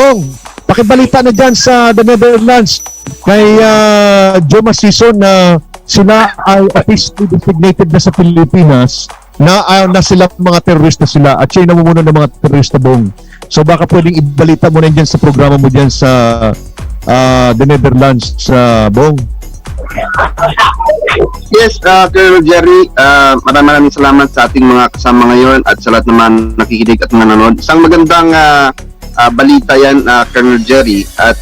Bong, pakibalita na dyan sa the Netherlands kay Joma Sison na sila ay officially designated na sa Pilipinas na sila mga terorista sila at siya namumuno ng mga terorista, Bong. So baka pwedeng ibalita mo na dyan sa programa mo dyan sa the Netherlands, sa Bong. Yes, Colonel Jerry, maraming salamat sa ating mga kasama ngayon at sa lahat naman nakikinig at nanonood. Isang magandang balita yan, Colonel Jerry, at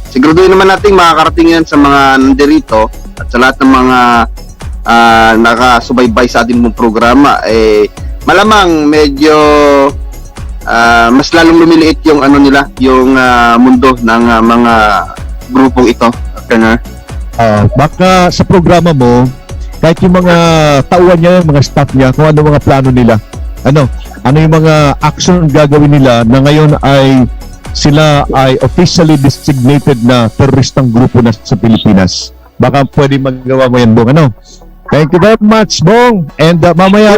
siguraduhin naman natin makakarating yan sa mga nandirito at sa lahat ng mga nakasubaybay sa ating mong programa. Malamang medyo mas lalong lumiliit yung yung mundo ng mga grupong ito, Colonel. Baka sa programa mo, kahit yung mga tauhan niya, mga staff niya, kung ano mga plano nila, ano yung mga action gagawin nila na ngayon ay sila ay officially designated na teroristang grupo na sa Pilipinas. Baka pwede magawa mo yan, Bong. Thank you very much, Bong. And mamaya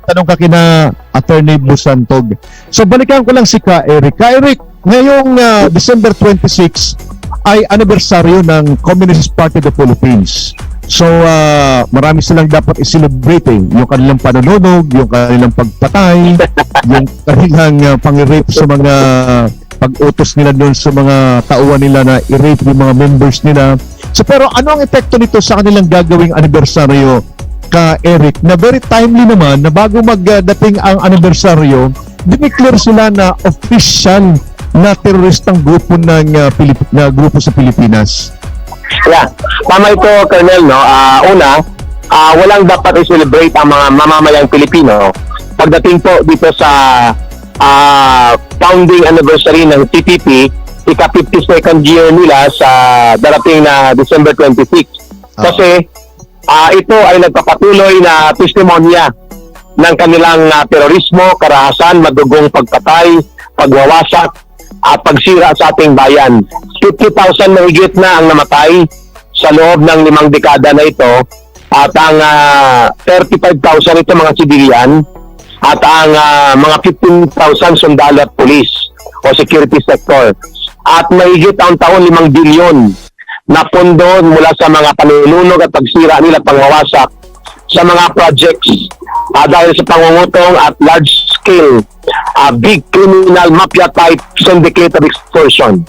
tanong ka kina Attorney Busantog. So balikan ko lang si Ka Eric. Ka Eric, ngayong December 26 ay anibersaryo ng Communist Party of the Philippines. So marami silang dapat i-celebrating, yung kanilang panununog, yung kanilang pagpatay, yung kanilang pang-rape sa mga pag-utos nila doon sa mga tauhan nila na i-rape yung mga members nila. So pero ano ang epekto nito sa kanilang gagawing anibersaryo, Ka Eric, na very timely naman na bago magdating ang anibersaryo, dineclare sila na official na teroristang grupo ng grupo sa Pilipinas. Yeah, tama ito, Colonel, no? Una, walang dapat i-celebrate ang mga mamamayang Pilipino pagdating po dito sa founding anniversary ng TPP, ika-52nd year nila sa darating na December 26. Kasi ito ay nagpapatuloy na testimonya ng kanilang terorismo, karahasan, madugong pagpatay, pagwawasak, at pagsira sa ating bayan. 50,000 na higit na ang namatay sa loob ng 5 dekada na ito, at ang 35,000 ito mga sibilyan, at ang mga 15,000 sundalo at pulis o security sector. At mahigit ang taon 5 bilyon na pondo mula sa mga panulunog at pagsira nila, pangwawasak sa mga projects dahil sa pangungutong at large scale big criminal mafia type syndicate of extortion,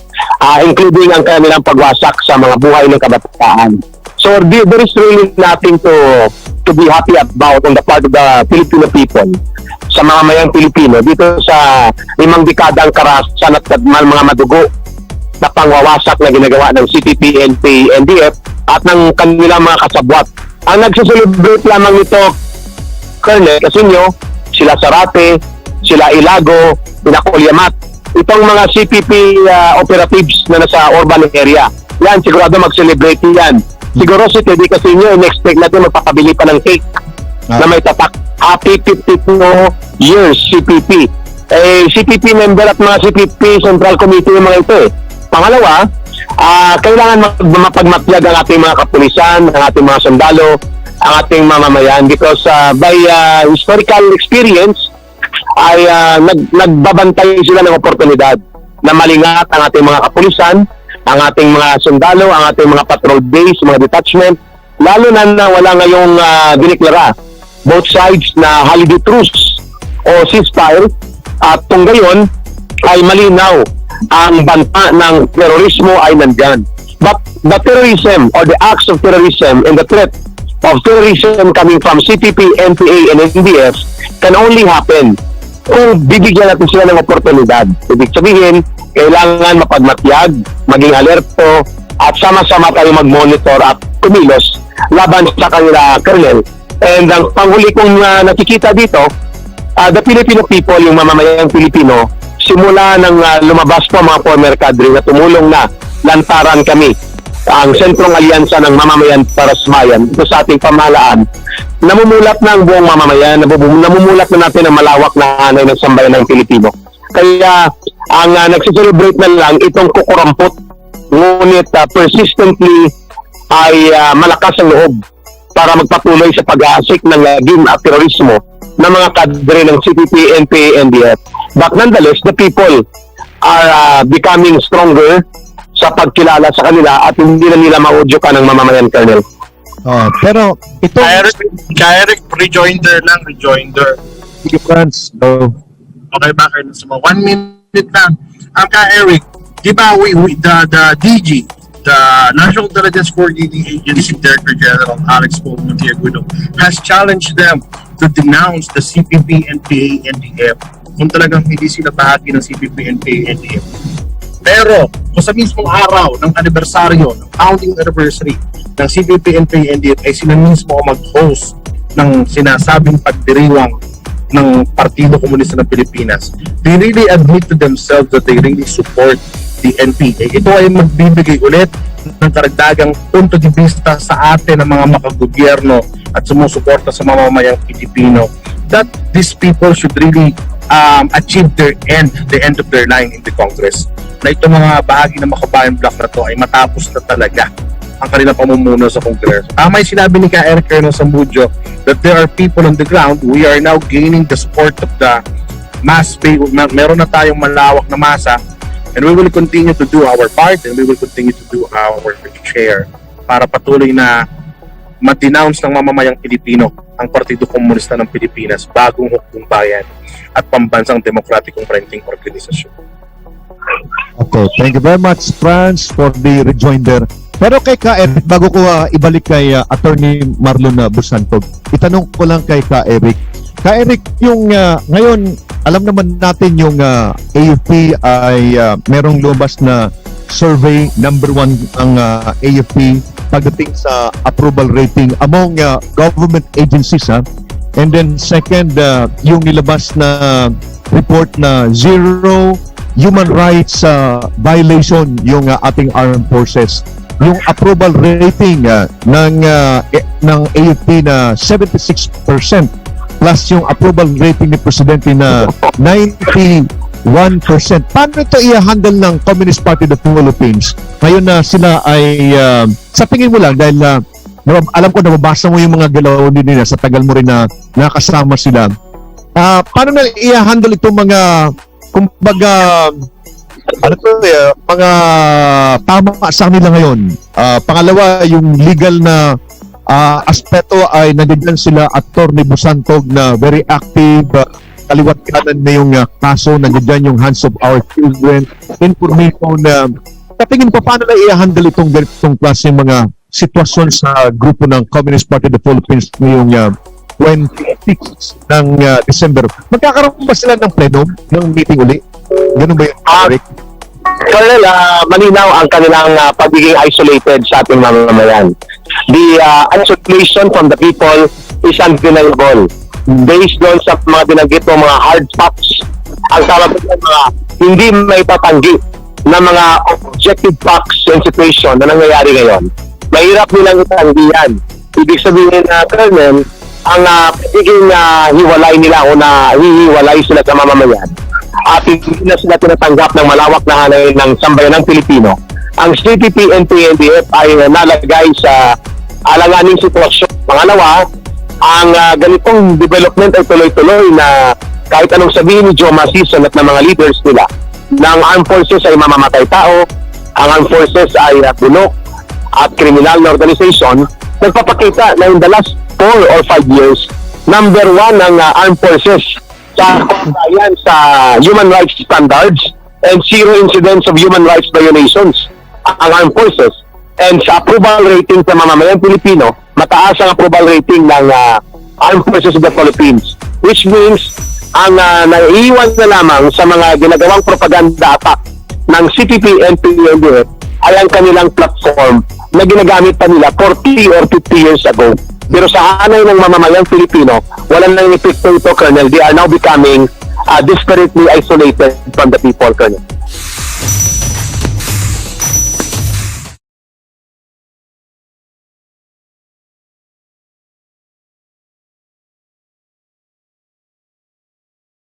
including ang kanilang pagwasak sa mga buhay ng kabataan. So there is really nothing to be happy about on the part of the Filipino people, sa mga mayang Pilipino dito sa 5 dekadang karahasan at mga madugo na pangwawasak na ginagawa ng CPP, NP, NDF at ng kanilang mga kasabwat. Ang nagsuselebrate lamang nito, Colonel Casinyo, sila Sarate, sila Ilago, Pinakulyamat, itong mga CPP operatives na nasa urban area. Yan, sigurado mag-celebrate yan. Siguro si Teddy Casinyo, in-expect natin magpapabili pa ng cake na may tatak. Happy 52 years CPP. CPP member at mga CPP Central Committee yung mga ito . Pangalawa, kailangan mapagmatyag ang ating mga kapulisan, ang ating mga sundalo, ang ating mamamayan, because by historical experience ay nagbabantay sila ng oportunidad na malingat ang ating mga kapulisan, ang ating mga sundalo, ang ating mga patrol base, mga detachment, lalo na wala ngayong diniklara both sides na holiday truce o ceasefire, at kung gayon ay malinaw ang banta ng terorismo ay nandyan. But the terrorism or the acts of terrorism and the threat of terrorism coming from CPP, NPA, and NDF can only happen kung bibigyan natin sila ng oportunidad. Ibig sabihin, kailangan mapagmatyag, maging alerto, at sama-sama tayo mag-monitor at kumilos laban sa kanila, Colonel. And ang panghuli kong nakikita dito, the Filipino people, yung mamamayang Pilipino, simula nang lumabas po mga former cadre na tumulong na lantaran kami, ang Sentrong Alyansa ng Mamamayan para sa Bayan, ito sa ating pamahalaan, namumulat na ang buong mamamayan, namumulat na natin ang malawak na hanay ng sambayan ng Pilipino. Kaya ang nagsiselebrate na lang itong kukurampot, ngunit persistently ay malakas ang loob para magpatuloy sa pag-aasik ng lagim at terorismo ng mga kadre ng CPP, NPA, NDF. But nonetheless, the people are becoming stronger sa pagkilala sa kanila at hindi na nila ma-audio ka ng mamamayan, Colonel. Pero ito, Eric, rejoinder lang, rejoinder. sige Franz, Okay ba, Colonel? So, 1 minute lang. Ang Eric, di ba the DG, the National Intelligence Coordinating Agency Director General Alex Paul Monteagudo has challenged them to denounce the CPP, NPA, NDF kung talagang hindi sila bahagi ng CPP, NPA, NDF. Pero kung sa mismong araw ng anibersaryo, ng founding anniversary ng CPP, NPA, NDF ay sila mismo ang mag-host ng sinasabing pagdiriwang ng Partido Komunista ng Pilipinas, they really admit to themselves that they really support the NPA. Ito ay magbibigay ulit ng karagdagang punto de vista sa atin ng mga makagobyerno at sumusuporta sa mamamayang Pilipino that these people should really achieve the end of their line in the Congress. Na itong mga bahagi ng Makabayan Bloc na to ay matapos na talaga ang kanilang pamumuno sa Kongreso. Tama yung sinabi ni Eric Colonel Sambudio that there are people on the ground. We are now gaining the support of the mass base. Meron na tayong malawak na masa, and we will continue to do our part, and we will continue to do our share para patuloy na ma-denounce ng mamamayang Pilipino ang Partido Komunista ng Pilipinas, bagong hukbong bayan at pambansang demokratikong printing organisasyon. okay, thank you very much Franz for the rejoinder. Pero kay Eric, bago ko ibalik kay Attorney Marlon Busantog, itanong ko lang kay Eric. Eric, yung ngayon, alam naman natin yung AFP ay merong lumabas na survey, number 1 ang AFP pagdating sa approval rating among government agencies. And then second, yung nilabas na report na zero human rights violation yung ating armed forces. Yung approval rating ng AFP na 76% plus yung approval rating ni Presidente na 91%. Paano ito i-handle ng Communist Party of the Philippines? Ngayon na sila ay, sa tingin mo lang, dahil alam ko nababasa mo yung mga galaw nila sa tagal mo rin na nakasama sila. Paano na i-handle itong mga, kumbaga, mga tama sa kanila ngayon? Pangalawa, yung legal na aspeto ay nandiyan sila Attorney Busantog na very active, kaliwat kanan na yung kaso, nandiyan yung Hands of Our Children, information na katingin pa paano na i-handle itong ganitong klase mga sitwasyon sa grupo ng Communist Party of the Philippines ngayong 26 ng December. Magkakaroon ba sila ng plenum, ng meeting uli? Ganun ba yun, Eric? Colonel, malinaw ang kanilang pagiging isolated sa ating mamamayan. The isolation from the people is undeniable. Based doon sa mga binanggit mo, mga hard facts, ang tawag ng mga hindi may tatanggi na mga objective facts and situation na nangyayari ngayon. Mahirap nilang itanggi yan. Ibig sabihin na, Colonel, ang pagiging hiwalay nila o na hihiwalay sila sa mamamayan at hindi na sila tinatanggap ng malawak na hanay ng sambayanang Pilipino. Ang CPP, NPA-NDF ay nalagay sa alanganing sitwasyon. Pangalawa, ang ganitong development ay tuloy-tuloy na kahit anong sabihin ni Joe Masison at ng mga leaders nila na ang armed forces ay mamamatay tao, ang armed forces ay bulok at kriminal na organization, nagpapakita na in the last 4 or 5 years, number 1 ng armed forces sa compliance sa human rights standards and zero incidents of human rights violations ang armed forces. And sa approval rating sa mamamayang Pilipino, mataas ang approval rating ng armed forces of the Philippines, which means ang naiiwan na lamang sa mga ginagawang propaganda attack ng CPP, NPA, NDF ay ang kanilang platform na ginagamit pa nila 40 or 50 years ago. Pero sa hanay ng mamamayang Pilipino, walang nang epekto ito, Colonel. They are now becoming desperately isolated from the people, Colonel.